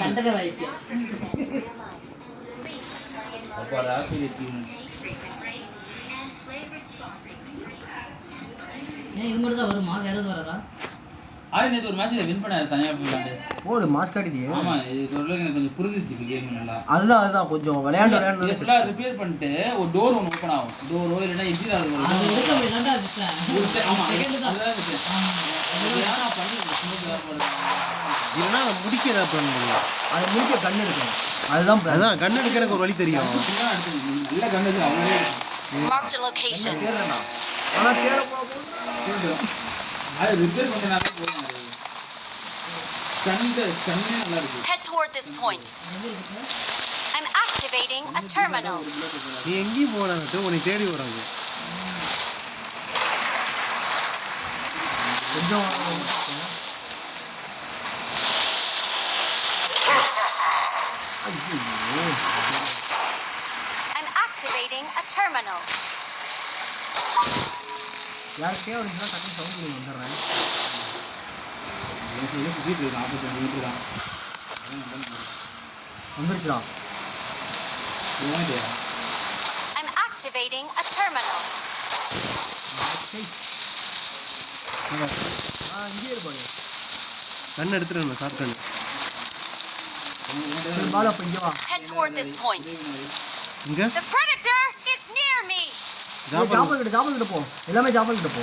கண்டத வைக்க அப்ப ராத்திரி இது மட்டும் தான் வருமா? வேற எதுவும் வரதா? நேற்று ஒரு மேட்ச்ல வின் பண்ணாரு தனியாக போயிட்டாரு. ஓடு மாஸ்க் காட்டிட்டியே. ஆமா இது ஓரளவுக்கு எனக்கு கொஞ்சம் புரிஞ்சிச்சு கேம் நல்லா. அதுதான் கொஞ்சம் விளையாண்டு ஃபுல்லாக ரிப்பேர் பண்ணிட்டு ஒரு டோர் ஒன்று ஓப்பன் ஆகும். டோரோ இல்லைன்னா எக்ஸிட் ஆகும். அது எடுக்க போய் தாண்டா விட்டேன். ஒரு செகண்ட் தான். இல்லைன்னா முடிக்க ஏதாவது பண்ண முடியும். அது முடிக்க கண் எடுக்கணும். அதுதான் கண் எடுக்க எனக்கு ஒரு வழி தெரியும். நல்ல கண் எடுத்து அவங்களே Marked a location. ஆனால் தேட போகும் அது ரிப்பேர் பண்ணனாலே போதும். கண்ணே நல்லா இருக்கு. Head toward this point. I'm activating a terminal. நீ எங்கேயும் போனாங்க உனக்கு தேடி வராங்க. கொஞ்சம் I'm activating a terminal. யாருக்கே ஒரு டக்குனு சவுண்ட் வந்துடுறேன். வந்துருச்சுடா. I'm activating a terminal. இங்கே இருப்பாங்க. கண் எடுத்துட்டு ஷார்ட் கண். சரி பாலா அப்போ இங்கே வா. Head toward this point. இங்க The predator is near me. Jafar கிட்ட போ. எல்லாமே ஜாபர் கிட்ட போ.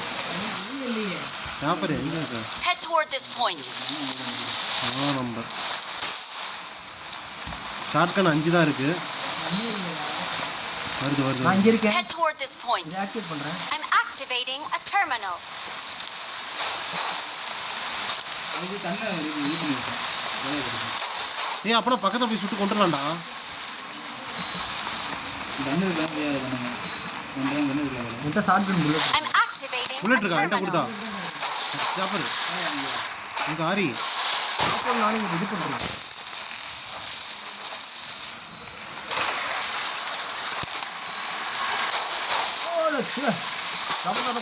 ஜாபர் எங்க இருக்க? Head toward this point. Number short கண் 5 தான் இருக்கு. வருது நான் இங்கே இருக்கேன். Head toward this point. இதை ஆக்டிவேட் பண்ணுறேன். I'm activating a terminal. ஏய் அப்பனா பக்கத்துல போய் சுட்டு கொண்டுறலாம்டா. முட்டை shotgun bullet. I'm activating bullet a இருக்கா? என்கிட்ட கொடுத்தா. terminal. ஜாபர் இங்க ஆரி. அப்போ நான் இங்கே இது பண்ணுறேன்.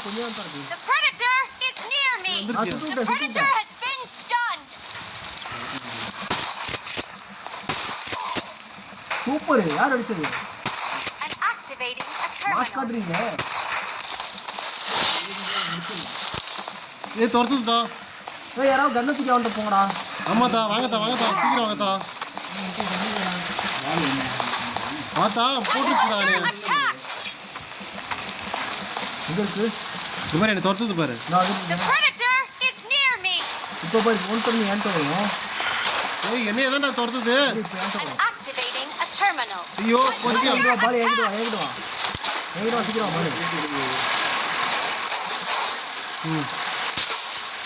கொஞ்சம் தான் இருக்கு. The predator is near me. The predator has been stunned. Super. யார் அடிச்சது? I'm activating a mask terminal. காட்டுறீங்க. ஏய் தோர்த்துடா. ஏய் யாராவது கண்ணை தூக்கி அவன்கிட்ட போங்கடா. ஆமாடா வாங்கடா சீக்கிரம் வாங்கடா. வாடா போட்டுடா நீ. எங்க இருக்கு? இது மாதிரி என்ன தோர்த்துது பாரு. The predator is near me. இப்போ போய் ஃபோன் பண்ணி ஏன்ட்ட வரும். ஏய் என்ன ஏன்டா தோர்த்துது? இப்போ ஏன்ட்ட I'm வரும். activating a terminal. ஐயோ கொஞ்சம் எங்கிட்டு வா பால் எங்கிட்டு வா சீக்கிரம் பால்.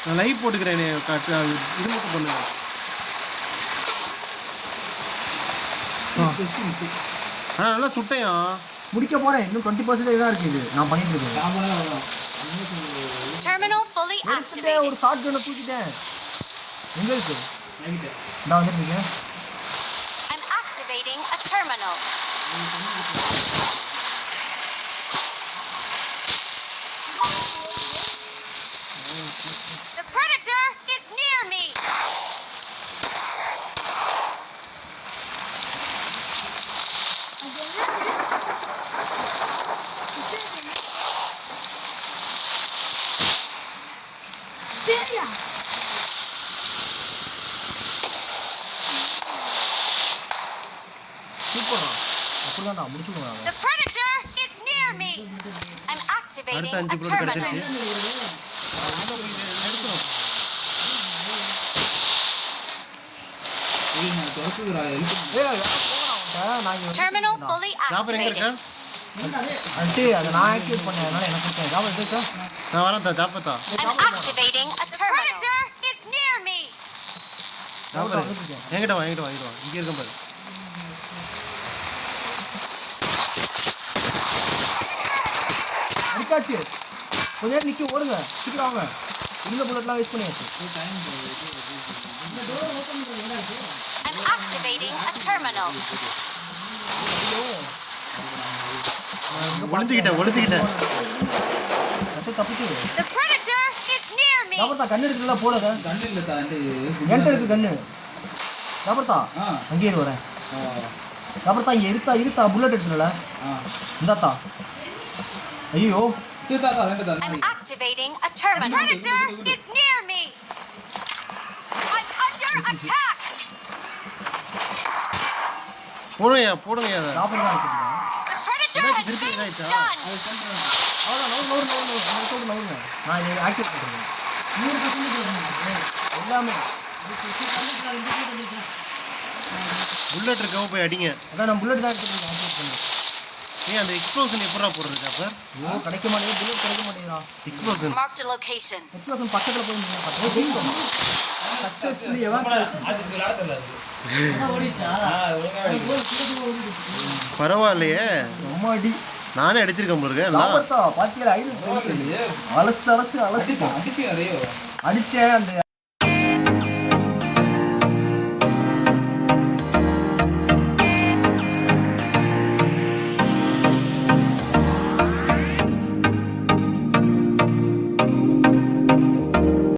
நான் லைவ் போட்டுக்கிறேன். இது மட்டும் பண்ணுங்க. நல்லா சுட்டையா முடிக்க போறேன். இன்னும் 20% தான் இருக்கு. இது நான் பண்ணிட்டு இருக்கேன். Terminal fully activated. ஒரு ஷார்ட் கன்னை தூக்கிட்டேன். எங்க இருக்கு? நான் வந்துட்டீங்க. I'm activating a terminal. The predator is near me. சூப்பரா. அப்படிதான்டா முடிச்சுடுங்க. The predator is near me. I'm activating அடுத்த 5 a ப்ளோட் terminal. கிடைச்சிருச்சு. Terminal fully ஜாபர் எங்க இருக்க? activated. அண்டி அதை நான் ஆக்டிவேட் பண்ணேன். அதனால எனக்கு கொடுத்தேன். ஜாபர் எங்க இருக்கா? நான் வரேன் ஜாபத்தா. I'm activating a terminal. The predator is near me. Jafar என்கிட்ட வா இங்க இருக்கேன் பாரு. அடிச்சாச்சு. கொஞ்ச நேரம் நிக்க ஓடுங்க. சீக்கிரம் வாங்க. இந்த புல்லட்லாம் வேஸ்ட் பண்ணியாச்சு. I'm activating a terminal. ஒளிஞ்சுக்கிட்டேன் தப்பிச்சு. The predator is near me. ஜாபர்தா கண்ணு இருக்குல்ல போடுங்க. கண்ணு இல்ல தாண்டி என்கிட்ட இருக்கு கண்ணு. ஜாபர்தா அங்கேயே இரு வரேன். ஜாபர்தா இங்கே இருத்தா புல்லட் எடுத்துல. இந்தாத்தா. ஐயோ. சீதாக்கா ரெண்டு தான். I'm activating a terminal. Predator is near me. I'm under attack. போடுங்க அதை. ஜாபர்தா வச்சிருக்கேன். The predator has been stunned. அவ்வளோதான் நவுருங்க. நான் இதை ஆக்டிவேட் பண்ணுறேன். 100% எல்லாமே. புல்லட் இருக்கவங்க போய் அடிங்க. அதான் நான் புல்லட் தான் எடுத்துருக்கேன் ஆக்டிவேட் பண்ணி. அந்த எக்ஸ்ப்ளோஷன் எப்படா போடுறது சாப்பர்? ஐயோ கிடைக்க மாட்டேங்குது, புல்லட் கிடைக்க மாட்டேங்குதா? Explosion Marked a location. Explosion பக்கத்தில் போய் நின்று பார்த்தேன். Successfully evacuation. பரவாயில்லையே. அம்மாடி நானே அடிச்சிருக்கேன் போல ஜாபர்தா பாத்தியா? அலசு அடிச்சு அதையோ அடிச்சேன் அந்த